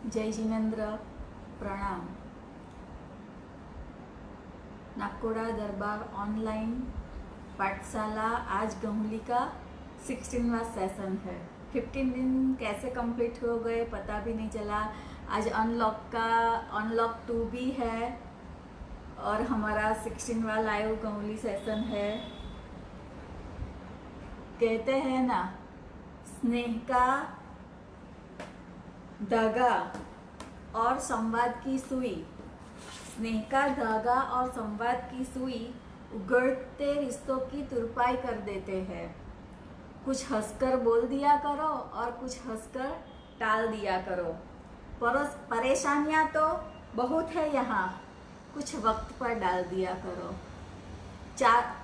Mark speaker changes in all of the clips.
Speaker 1: जय जिनेन्द्र, प्रणाम। नाकोड़ा दरबार ऑनलाइन पाठशाला आज गहुली का 16वां सेशन है। 15 दिन कैसे कंप्लीट हो गए पता भी नहीं चला। आज अनलॉक 2 भी है और हमारा 16वां लाइव गहुली सेशन है। कहते हैं ना, स्नेह का धागा और संवाद की सुई, स्नेह का धागा और संवाद की सुई उगड़ते रिश्तों की तुरपाई कर देते हैं। कुछ हंसकर बोल दिया करो और कुछ हंसकर टाल दिया करो। परेशानियां तो बहुत है यहाँ, कुछ वक्त पर डाल दिया करो।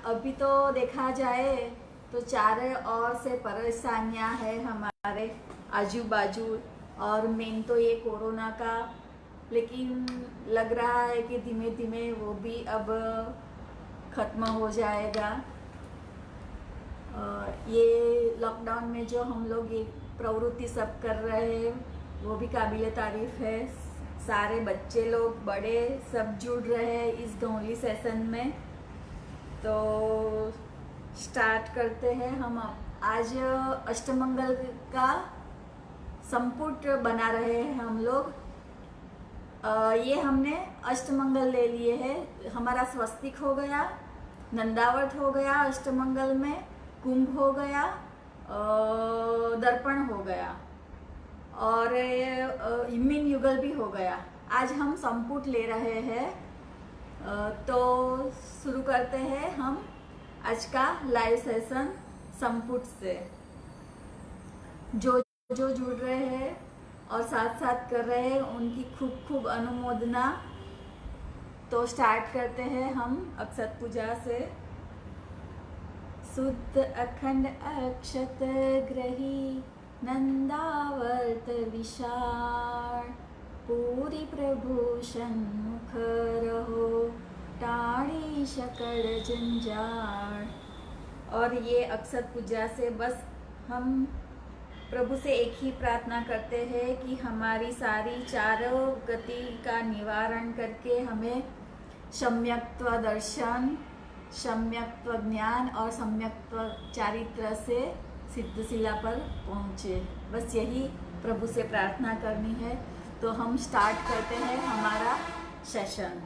Speaker 1: अभी तो देखा जाए तो चारों ओर से परेशानियां है हमारे आजू बाजू, और मेन तो ये कोरोना का, लेकिन लग रहा है कि धीमे धीमे वो भी अब ख़त्म हो जाएगा। ये लॉकडाउन में जो हम लोग ये प्रवृत्ति सब कर रहे हैं वो भी काबिले तारीफ है। सारे बच्चे लोग बड़े सब जुड़ रहे हैं इस गहुली सेशन में। तो स्टार्ट करते हैं हम। आज अष्टमंगल का संपुट बना रहे हैं हम लोग। ये हमने अष्टमंगल ले लिए हैं। हमारा स्वस्तिक हो गया, नंदावत हो गया अष्टमंगल में, कुंभ हो गया, दर्पण हो गया और इमिन युगल भी हो गया। आज हम संपुट ले रहे हैं। तो शुरू करते हैं हम आज का लाइव सेशन संपुट से। जो जुड़ रहे हैं और साथ साथ कर रहे हैं उनकी खूब खूब अनुमोदना। तो स्टार्ट करते हैं हम अक्षत पूजा से। शुद्ध अखंड अक्षत ग्रही नंदावर्त विशाल, पूरी प्रभूषण मुख रहो टाड़ी शकड़ जंजाल। और ये अक्षत पूजा से बस हम प्रभु से एक ही प्रार्थना करते हैं कि हमारी सारी चारों गति का निवारण करके हमें सम्यक्त्व दर्शन, सम्यक्त्व ज्ञान और सम्यक्त्व चारित्र से सिद्धशिला पर पहुँचे। बस यही प्रभु से प्रार्थना करनी है। तो हम स्टार्ट करते हैं हमारा सेशन।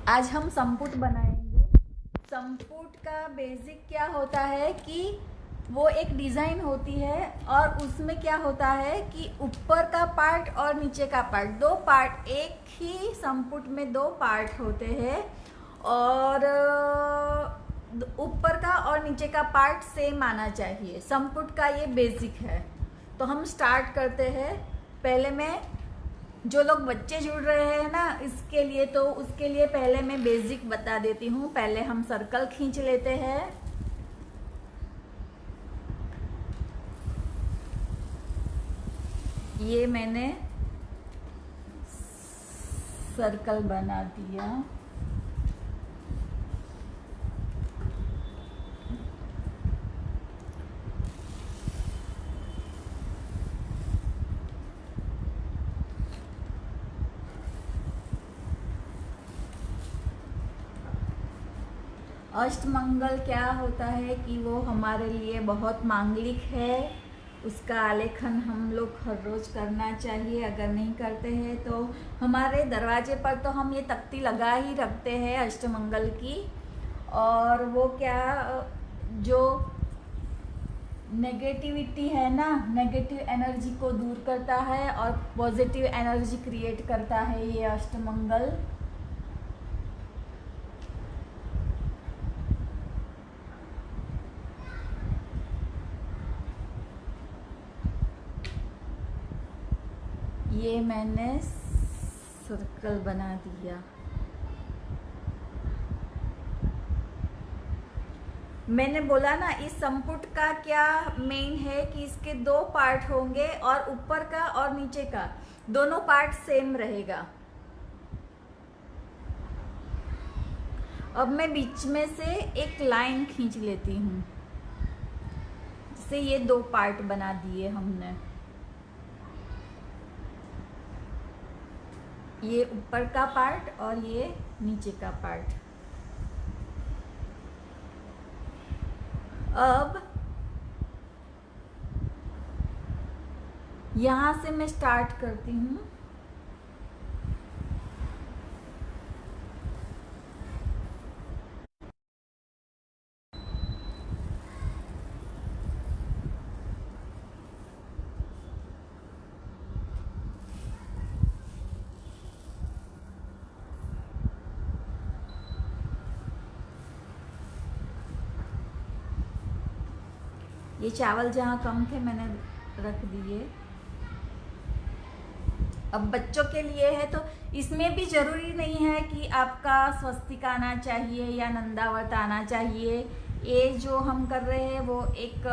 Speaker 1: आज हम संपुट बनाएंगे। संपुट का बेसिक क्या होता है कि वो एक डिज़ाइन होती है और उसमें क्या होता है कि ऊपर का पार्ट और नीचे का पार्ट, दो पार्ट, एक ही संपुट में दो पार्ट होते हैं और ऊपर का और नीचे का पार्ट सेम आना चाहिए। संपुट का ये बेसिक है। तो हम स्टार्ट करते हैं। पहले मैं, जो लोग बच्चे जुड़ रहे हैं ना इसके लिए, तो उसके लिए पहले मैं बेसिक बता देती हूँ। पहले हम सर्कल खींच लेते हैं। ये मैंने सर्कल बना दिया। अष्टमंगल क्या होता है कि वो हमारे लिए बहुत मांगलिक है। उसका आलेखन हम लोग हर रोज़ करना चाहिए। अगर नहीं करते हैं तो हमारे दरवाजे पर तो हम ये तख्ती लगा ही रखते हैं अष्टमंगल की। और वो क्या, जो नेगेटिविटी है ना, नेगेटिव एनर्जी को दूर करता है और पॉजिटिव एनर्जी क्रिएट करता है ये अष्टमंगल। ये मैंने सर्कल बना दिया। मैंने बोला ना, इस संपुट का क्या मेन है कि इसके दो पार्ट होंगे और ऊपर का और नीचे का दोनों पार्ट सेम रहेगा। अब मैं बीच में से एक लाइन खींच लेती हूँ। से ये 2 पार्ट बना दिए हमने। ये ऊपर का पार्ट और ये नीचे का पार्ट। अब यहाँ से मैं स्टार्ट करती हूँ। ये चावल जहाँ कम थे मैंने रख दिए। अब बच्चों के लिए है तो इसमें भी जरूरी नहीं है कि आपका स्वस्तिक आना चाहिए या नंदावत आना चाहिए। ये जो हम कर रहे हैं वो एक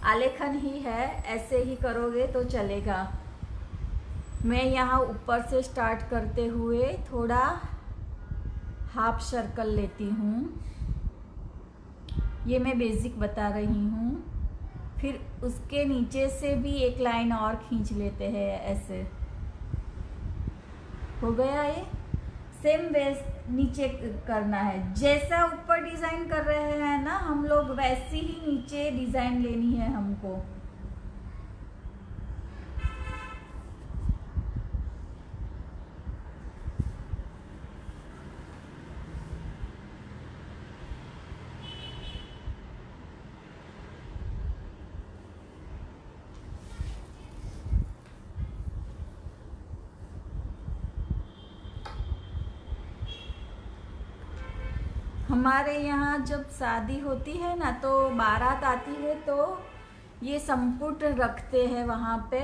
Speaker 1: आलेखन ही है, ऐसे ही करोगे तो चलेगा। मैं यहाँ ऊपर से स्टार्ट करते हुए थोड़ा हाफ सर्कल लेती हूँ। ये मैं बेसिक बता रही हूँ। फिर उसके नीचे से भी एक लाइन और खींच लेते हैं, ऐसे हो गया। ये सेम वेस नीचे करना है, जैसा ऊपर डिजाइन कर रहे हैं ना हम लोग, वैसी ही नीचे डिजाइन लेनी है हमको। हमारे यहाँ जब शादी होती है ना तो बारात आती है तो ये संपुट रखते हैं वहाँ पे।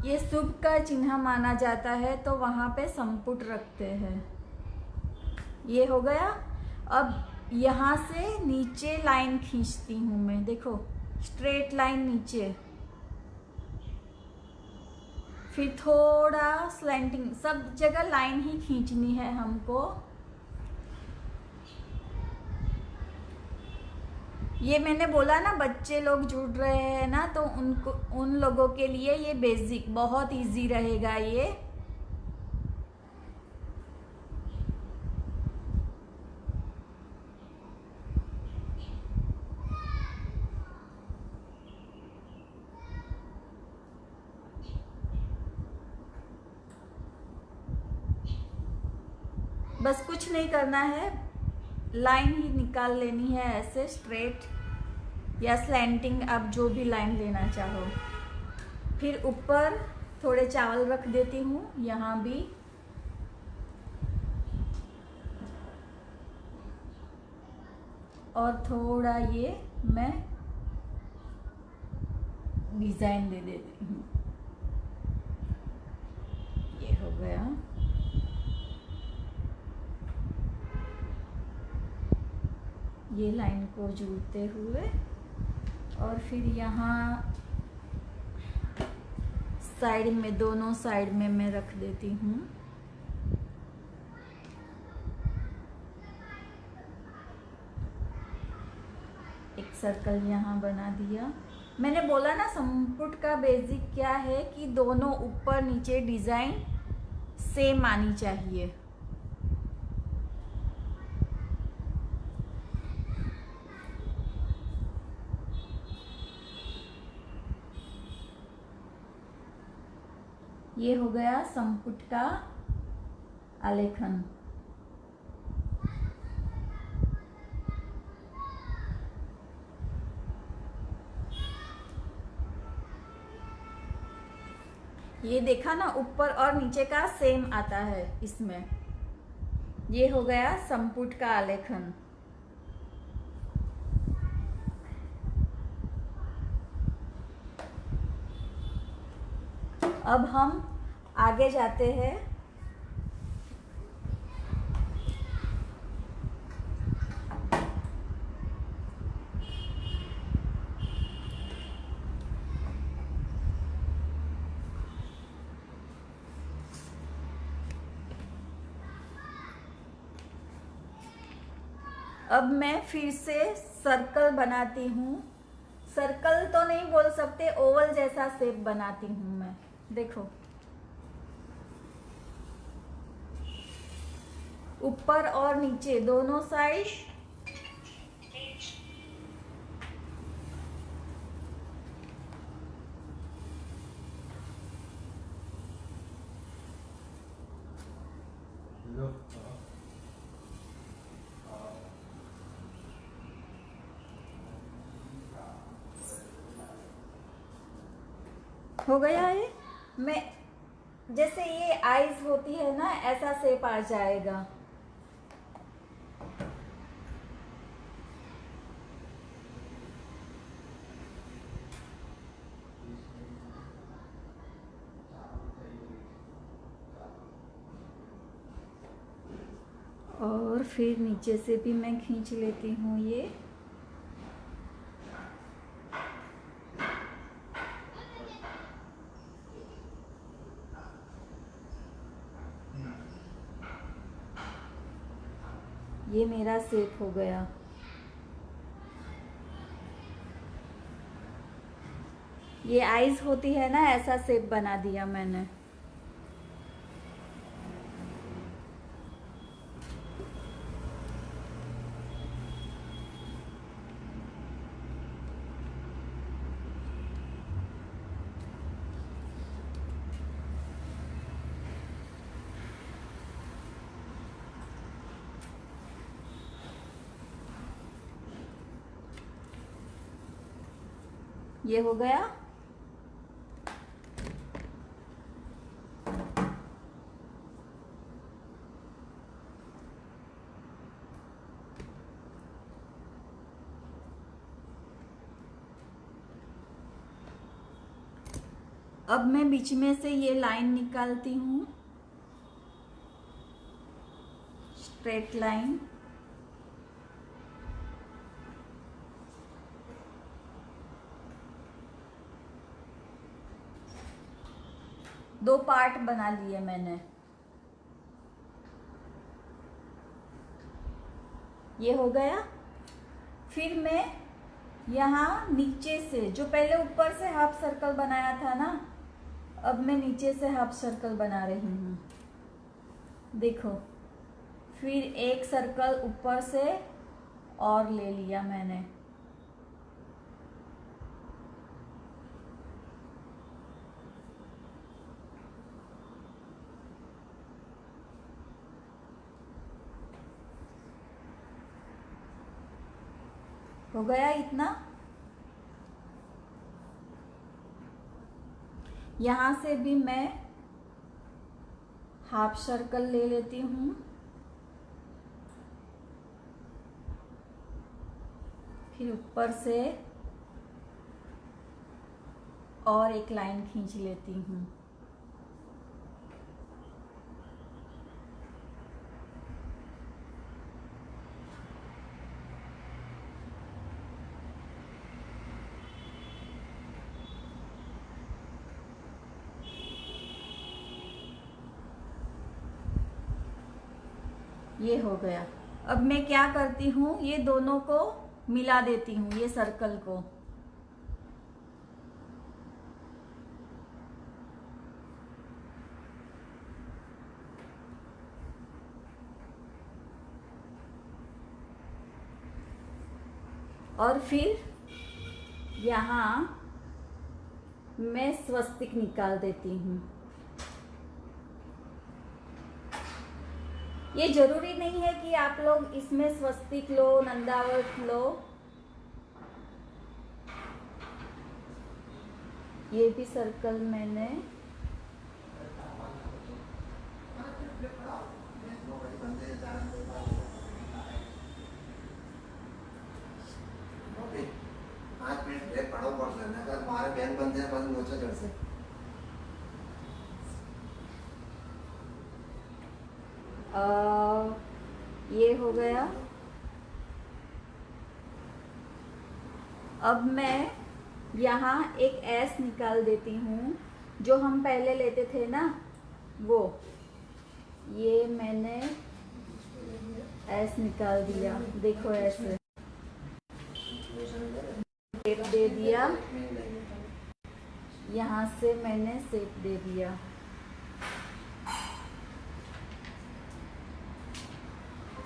Speaker 1: ये शुभ का चिन्ह माना जाता है तो वहाँ पे संपुट रखते हैं। ये हो गया। अब यहाँ से नीचे लाइन खींचती हूँ मैं, देखो स्ट्रेट लाइन नीचे, फिर थोड़ा स्लैंटिंग, सब जगह लाइन ही खींचनी है हमको। ये मैंने बोला ना बच्चे लोग जुड़ रहे हैं ना तो उनको, उन लोगों के लिए ये बेसिक बहुत इजी रहेगा ये। बस कुछ नहीं करना है, लाइन ही निकाल लेनी है ऐसे स्ट्रेट या स्लैंटिंग, आप जो भी लाइन लेना चाहो। फिर ऊपर थोड़े चावल रख देती हूँ यहाँ भी, और थोड़ा ये मैं डिजाइन दे देती हूँ। ये हो गया। ये लाइन को जोड़ते हुए और फिर यहाँ साइड में, दोनों साइड में मैं रख देती हूँ। एक सर्कल यहाँ बना दिया। मैंने बोला ना संपुट का बेसिक क्या है कि दोनों ऊपर नीचे डिजाइन सेम आनी चाहिए। ये हो गया संपुट का आलेखन। ये देखा ना ऊपर और नीचे का सेम आता है इसमें। ये हो गया संपुट का आलेखन। अब हम आगे जाते हैं। अब मैं फिर से सर्कल बनाती हूँ। सर्कल तो नहीं बोल सकते, ओवल जैसा शेप बनाती हूँ मैं। देखो, ऊपर और नीचे दोनों साइड हो गया है। मैं जैसे ये आईज होती है ना, ऐसा शेप आ जाएगा। और फिर नीचे से भी मैं खींच लेती हूँ ये। ये मेरा शेप हो गया। ये आईज होती है ना, ऐसा शेप बना दिया मैंने। ये हो गया। अब मैं बीच में से ये लाइन निकालती हूँ, स्ट्रेट लाइन। दो पार्ट बना लिए मैंने। ये हो गया। फिर मैं यहाँ नीचे से, जो पहले ऊपर से हाफ सर्कल बनाया था ना, अब मैं नीचे से हाफ सर्कल बना रही हूँ। देखो, फिर एक सर्कल ऊपर से और ले लिया मैंने। हो गया इतना। यहाँ से भी मैं हाफ सर्कल ले लेती हूँ। फिर ऊपर से और एक लाइन खींच लेती हूँ। ये हो गया। अब मैं क्या करती हूँ, ये दोनों को मिला देती हूँ, ये सर्कल को। और फिर यहाँ मैं स्वस्तिक निकाल देती हूँ। ये जरूरी नहीं है कि आप लोग इसमें स्वस्तिक लो, नंदावर्त लो। ये भी सर्कल मैंने ये हो गया। अब मैं यहाँ एक एस निकाल देती हूँ, जो हम पहले लेते थे ना, वो ये मैंने ऐस निकाल दिया, देखो ऐसे शेप दे दिया, यहाँ से मैंने शेप दे दिया।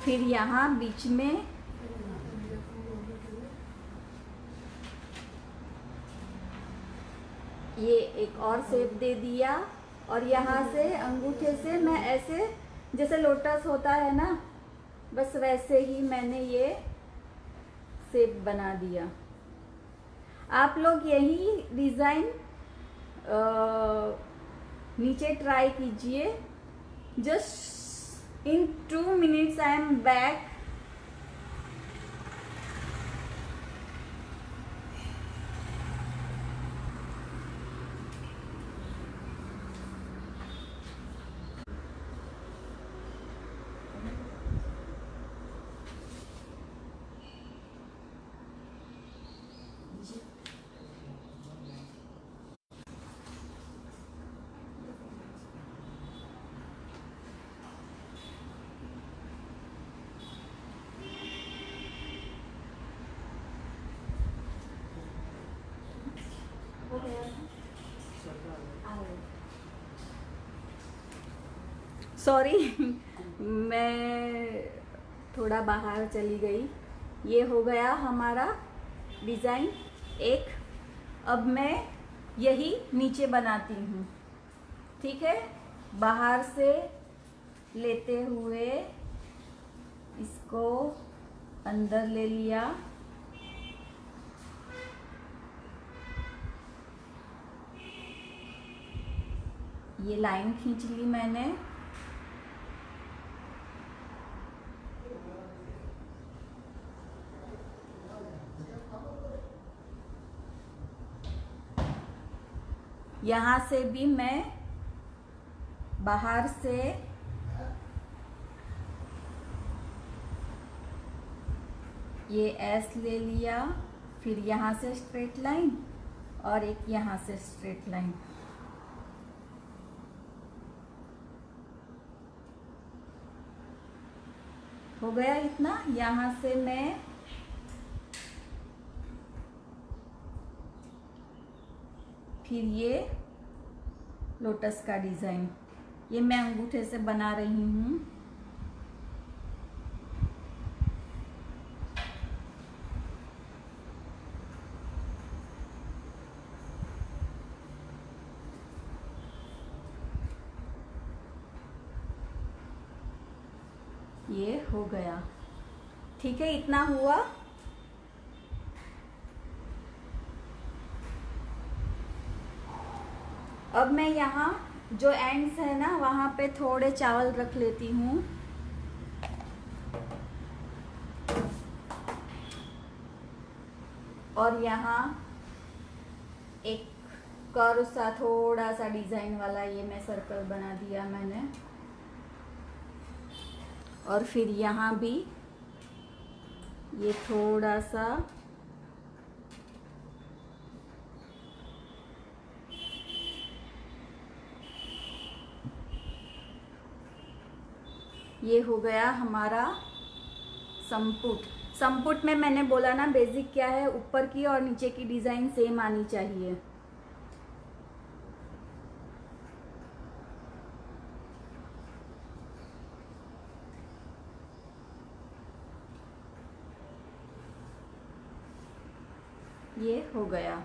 Speaker 1: फिर यहाँ बीच में ये एक और शेप दे दिया, और यहाँ से अंगूठे से मैं ऐसे जैसे लोटस होता है ना, बस वैसे ही मैंने ये शेप बना दिया। आप लोग यही डिज़ाइन नीचे ट्राई कीजिए। Just in 2 minutes I am back. Sorry मैं थोड़ा बाहर चली गई। ये हो गया हमारा डिज़ाइन एक। अब मैं यही नीचे बनाती हूँ, ठीक है। बाहर से लेते हुए इसको अंदर ले लिया, ये लाइन खींच ली मैंने, यहाँ से भी मैं बाहर से ये एस ले लिया, फिर यहाँ से स्ट्रेट लाइन और एक यहाँ से स्ट्रेट लाइन। हो गया इतना। यहाँ से मैं फिर ये लोटस का डिज़ाइन, ये मैं अंगूठे से बना रही हूँ। ये हो गया, ठीक है, इतना हुआ। अब मैं यहाँ जो एंड्स है ना, वहाँ पे थोड़े चावल रख लेती हूँ। और यहाँ एक कर्व सा थोड़ा सा डिज़ाइन वाला ये मैं सर्कल बना दिया मैंने। और फिर यहाँ भी ये थोड़ा सा ये हो गया हमारा संपुट। संपुट में मैंने बोला ना बेसिक क्या है, ऊपर की और नीचे की डिज़ाइन सेम आनी चाहिए। ये हो गया।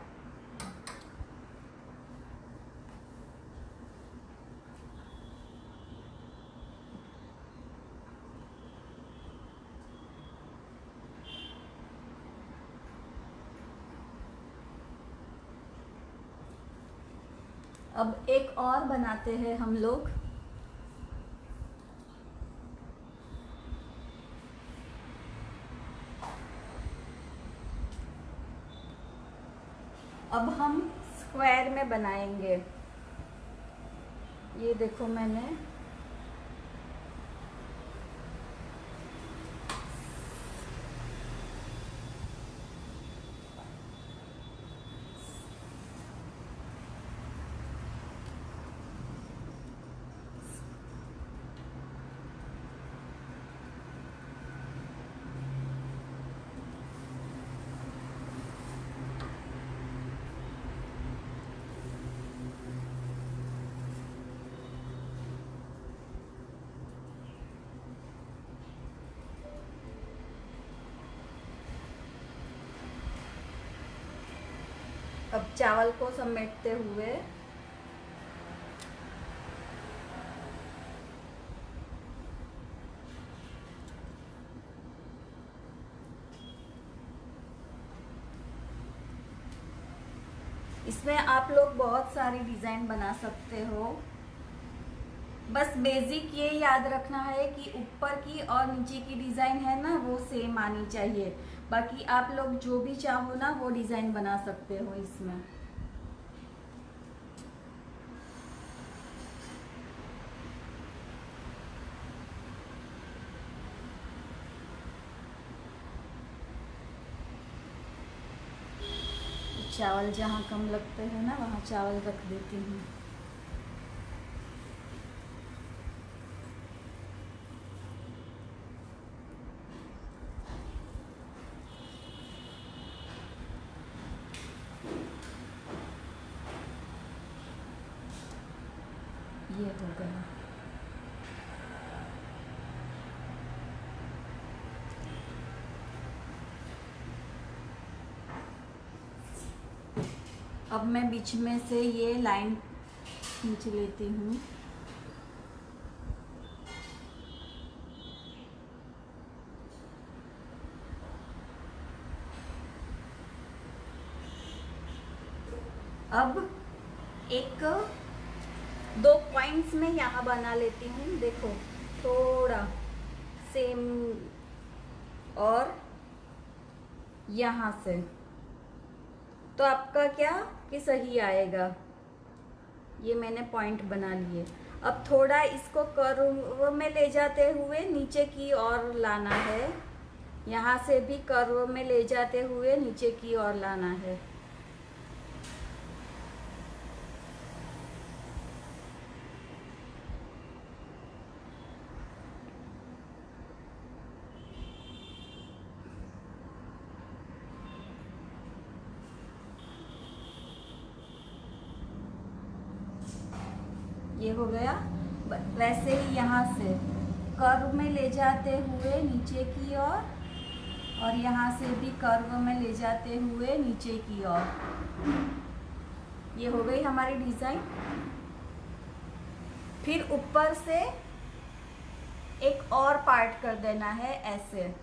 Speaker 1: अब एक और बनाते हैं हम लोग। अब हम स्क्वायर में बनाएंगे। ये देखो मैंने अब चावल को समेटते हुए इसमें आप लोग बहुत सारी डिज़ाइन बना सकते हो। बस बेसिक ये याद रखना है कि ऊपर की और नीचे की डिज़ाइन है ना वो सेम आनी चाहिए। बाकी आप लोग जो भी चाहो ना वो डिज़ाइन बना सकते हो इसमें। चावल जहाँ कम लगते हैं ना वहाँ चावल रख देती हूँ। ये हो गया। अब मैं बीच में से ये लाइन खींच लेती हूँ। अब एक दो पॉइंट्स में यहाँ बना लेती हूँ। देखो थोड़ा सेम और यहाँ से तो आपका क्या कि सही आएगा। ये मैंने पॉइंट बना लिए। अब थोड़ा इसको कर्व में ले जाते हुए नीचे की ओर लाना है। यहाँ से भी कर्व में ले जाते हुए नीचे की ओर लाना है। ये हो गया। वैसे ही यहाँ से कर्व में ले जाते हुए नीचे की ओर और यहाँ से भी कर्व में ले जाते हुए नीचे की ओर। ये हो गई हमारी डिज़ाइन। फिर ऊपर से एक और पार्ट कर देना है ऐसे।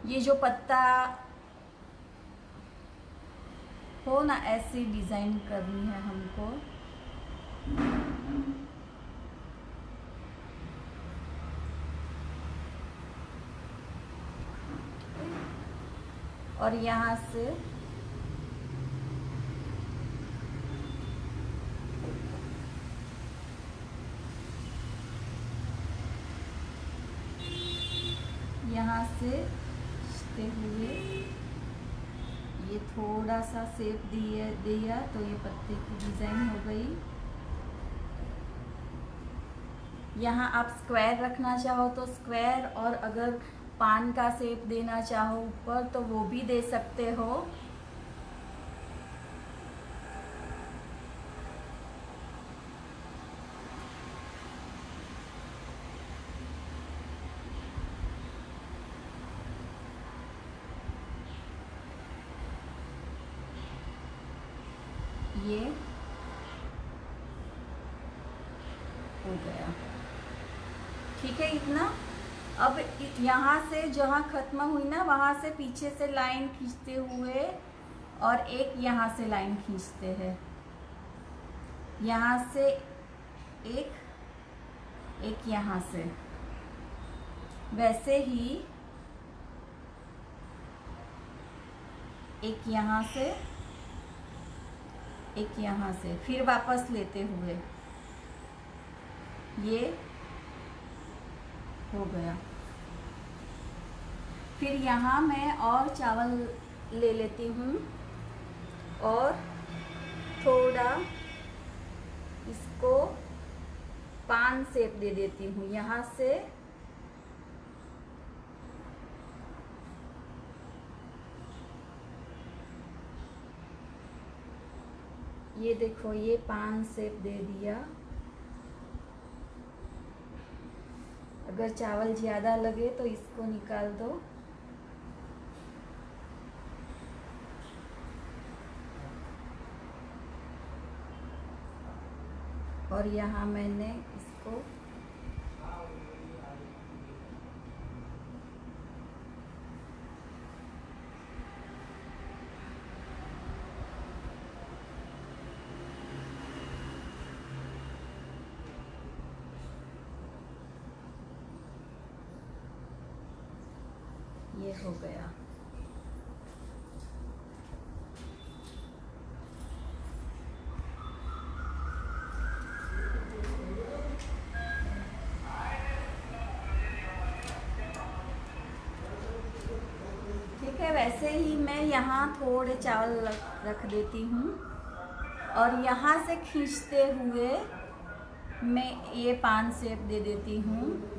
Speaker 1: ये जो पत्ता हो ना ऐसी डिज़ाइन करनी है हमको। और यहाँ से खींचते हुए ये थोड़ा सा शेप दिया तो ये पत्ते की डिज़ाइन हो गई। यहाँ आप स्क्वायर रखना चाहो तो स्क्वायर, और अगर पान का शेप देना चाहो ऊपर तो वो भी दे सकते हो। ये हो गया, ठीक है इतना। अब यहाँ से जहाँ खत्म हुई ना वहाँ से पीछे से लाइन खींचते हुए और एक यहाँ से लाइन खींचते हैं, यहाँ से एक यहाँ से, वैसे ही एक यहाँ से एक यहाँ से, फिर वापस लेते हुए ये हो गया। फिर यहाँ मैं और चावल ले लेती हूँ और थोड़ा इसको पान शेप दे देती हूँ। यहाँ से ये देखो, ये पान शेप दे दिया। अगर चावल ज़्यादा लगे तो इसको निकाल दो। और यहाँ मैंने इसको ये हो गया। ठीक है, वैसे ही मैं यहाँ थोड़े चावल रख देती हूँ और यहाँ से खींचते हुए मैं ये पान शेप दे देती हूँ।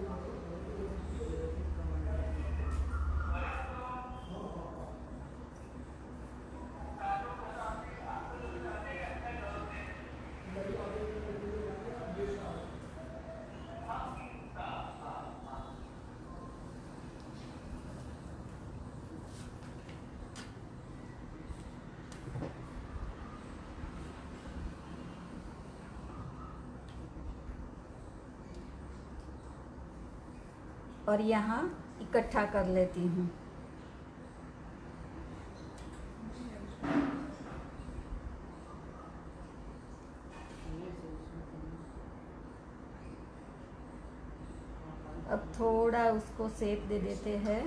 Speaker 1: और यहाँ इकट्ठा कर लेती हूँ। अब थोड़ा उसको शेप दे देते हैं।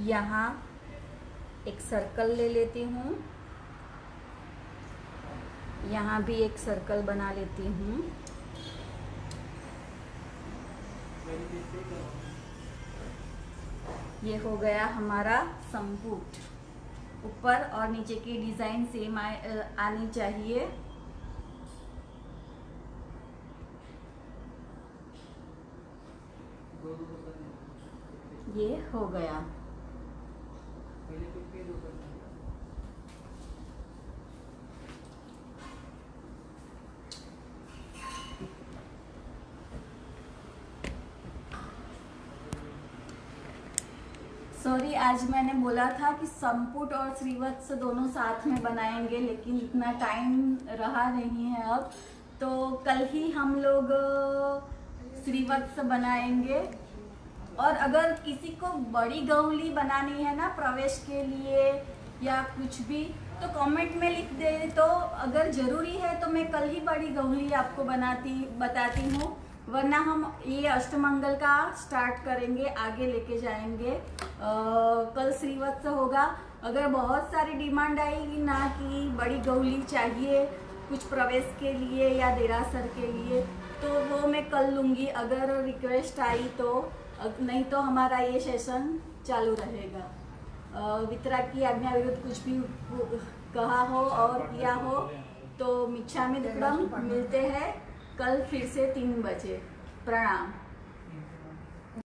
Speaker 1: यहाँ एक सर्कल ले लेती हूँ, यहाँ भी एक सर्कल बना लेती हूँ। ये हो गया हमारा संपुट। ऊपर और नीचे की डिजाइन सेम आनी चाहिए। ये हो गया। सॉरी, आज मैंने बोला था कि संपुट और श्रीवत्स दोनों साथ में बनाएंगे, लेकिन इतना टाइम रहा नहीं है अब, तो कल ही हम लोग श्रीवत्स बनाएंगे। और अगर किसी को बड़ी गौली बनानी है ना प्रवेश के लिए या कुछ भी, तो कमेंट में लिख दे। तो अगर ज़रूरी है तो मैं कल ही बड़ी गौली आपको बताती हूँ, वरना हम ये अष्टमंगल का स्टार्ट करेंगे, आगे लेके जाएंगे। कल श्रीवत्स होगा। अगर बहुत सारी डिमांड आएगी ना कि बड़ी गौली चाहिए कुछ प्रवेश के लिए या देरासर के लिए, तो वो मैं कल लूँगी अगर रिक्वेस्ट आई तो। नहीं तो हमारा ये सेशन चालू रहेगा। वितरा की आज्ञा विरुद्ध कुछ भी कहा हो और किया हो तो मिच्छामि दुक्कडम। मिलते हैं कल फिर से 3 बजे। प्रणाम।